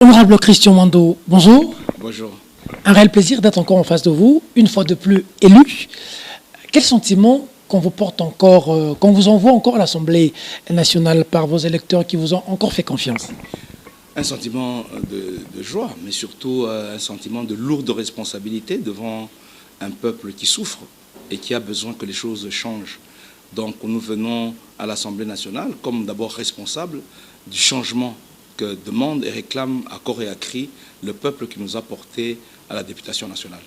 Honorable Christian Mando, bonjour. Bonjour. Un réel plaisir d'être encore en face de vous, une fois de plus élu. Quel sentiment qu'on vous porte encore, qu'on vous envoie encore à l'Assemblée nationale par vos électeurs qui vous ont encore fait confiance? Un sentiment de joie, mais surtout un sentiment de lourde responsabilité devant un peuple qui souffre et qui a besoin que les choses changent. Donc nous venons à l'Assemblée nationale comme d'abord responsables du changement que demande et réclame à corps et à cri le peuple qui nous a portés à la députation nationale.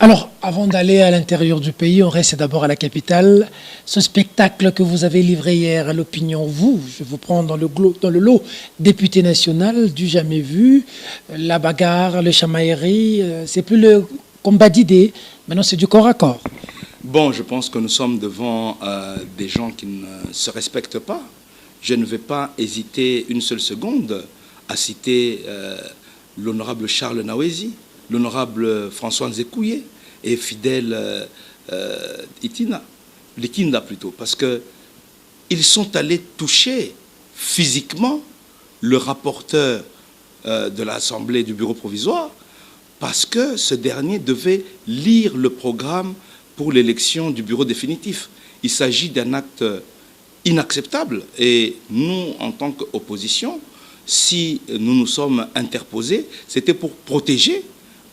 Alors, avant d'aller à l'intérieur du pays, on reste d'abord à la capitale. Ce spectacle que vous avez livré hier à l'opinion, je vous prends dans le lot député national, du jamais vu, la bagarre, le chamaillerie, c'est plus le combat d'idées, maintenant c'est du corps à corps. Bon, je pense que nous sommes devant des gens qui ne se respectent pas. Je ne vais pas hésiter une seule seconde à citer l'honorable Charles Nawezi, l'honorable François Nzekouye et Fidèle Likinda plutôt, parce qu'ils sont allés toucher physiquement le rapporteur de l'Assemblée du bureau provisoire parce que ce dernier devait lire le programme pour l'élection du bureau définitif. Il s'agit d'un acte inacceptable et nous, en tant qu'opposition, si nous nous sommes interposés, c'était pour protéger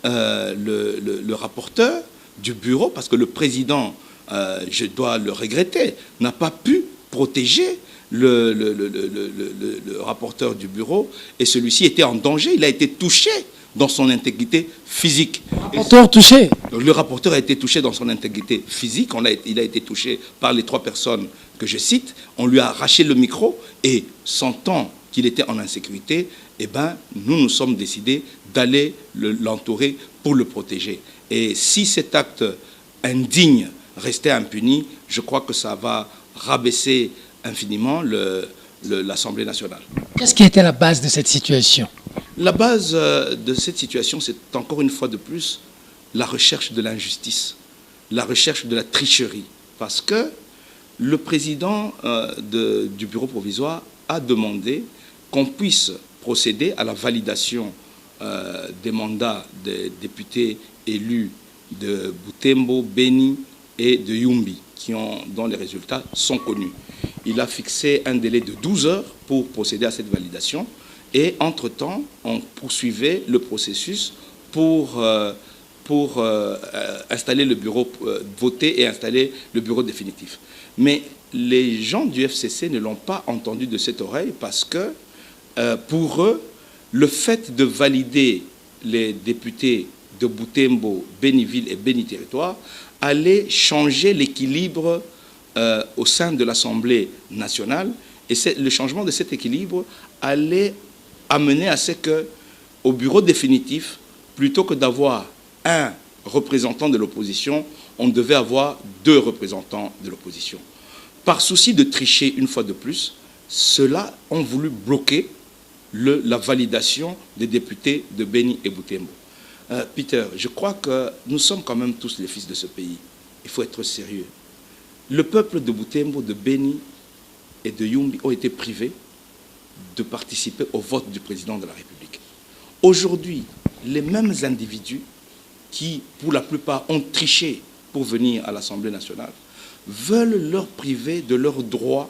le rapporteur du bureau, parce que le président, je dois le regretter, n'a pas pu protéger le rapporteur du bureau, et celui-ci était en danger, il a été touché dans son intégrité physique. Le rapporteur a été touché dans son intégrité physique, il a été touché par les 3 personnes que je cite, on lui a arraché le micro, et sentant qu'il était en insécurité, eh ben, nous nous sommes décidés d'aller l'entourer pour le protéger. Et si cet acte indigne restait impuni, je crois que ça va rabaisser infiniment l'Assemblée nationale. Qu'est-ce qui était la base de cette situation? La base de cette situation, c'est encore une fois de plus la recherche de l'injustice, la recherche de la tricherie. Parce que le président du bureau provisoire a demandé qu'on puisse procéder à la validation des mandats des députés élus de Butembo, Beni et de Yumbi, dont les résultats sont connus. Il a fixé un délai de 12 heures pour procéder à cette validation. Et entre-temps, on poursuivait le processus pour installer le bureau, voter et installer le bureau définitif. Mais les gens du FCC ne l'ont pas entendu de cette oreille parce que, pour eux, le fait de valider les députés de Butembo, Béniville et Béni Territoire allait changer l'équilibre au sein de l'Assemblée nationale. Et le changement de cet équilibre allait amener à ce qu'au bureau définitif, plutôt que d'avoir un représentant de l'opposition, on devait avoir 2 représentants de l'opposition. Par souci de tricher une fois de plus, ceux-là ont voulu bloquer la validation des députés de Beni et Butembo. Peter, je crois que nous sommes quand même tous les fils de ce pays. Il faut être sérieux. Le peuple de Butembo, de Beni et de Yumbi ont été privés de participer au vote du président de la République. Aujourd'hui, les mêmes individus qui, pour la plupart, ont triché pour venir à l'Assemblée nationale, veulent leur priver de leur droit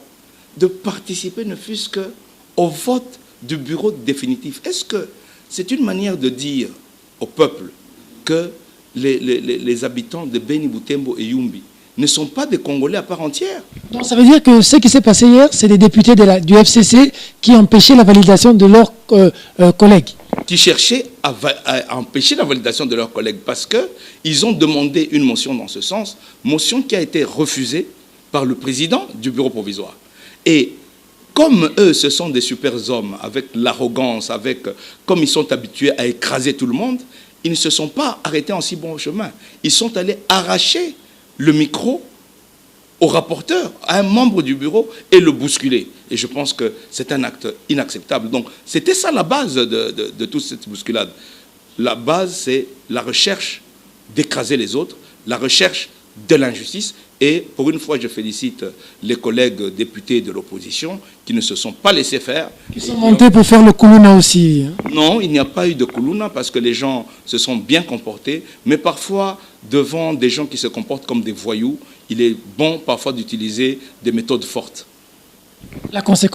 de participer, ne fût-ce qu'au vote du bureau définitif. Est-ce que c'est une manière de dire au peuple que les habitants de Beni, Butembo et Yumbi ne sont pas des Congolais à part entière? Donc ça veut dire que ce qui s'est passé hier, c'est les députés du FCC qui empêchaient la validation de leurs collègues. Qui cherchaient à empêcher la validation de leurs collègues parce qu'ils ont demandé une motion dans ce sens, motion qui a été refusée par le président du bureau provisoire. Et comme eux, ce sont des super hommes, avec l'arrogance, comme ils sont habitués à écraser tout le monde, ils ne se sont pas arrêtés en si bon chemin. Ils sont allés arracher le micro au rapporteur, à un membre du bureau, et le bousculer. Et je pense que c'est un acte inacceptable. Donc, c'était ça la base de toute cette bousculade. La base, c'est la recherche d'écraser les autres, la recherche de l'injustice. Et pour une fois, je félicite les collègues députés de l'opposition qui ne se sont pas laissés faire. Ils sont montés pour faire le Koulouna aussi. Non, il n'y a pas eu de Koulouna parce que les gens se sont bien comportés. Mais parfois, devant des gens qui se comportent comme des voyous, il est bon parfois d'utiliser des méthodes fortes. La conséquence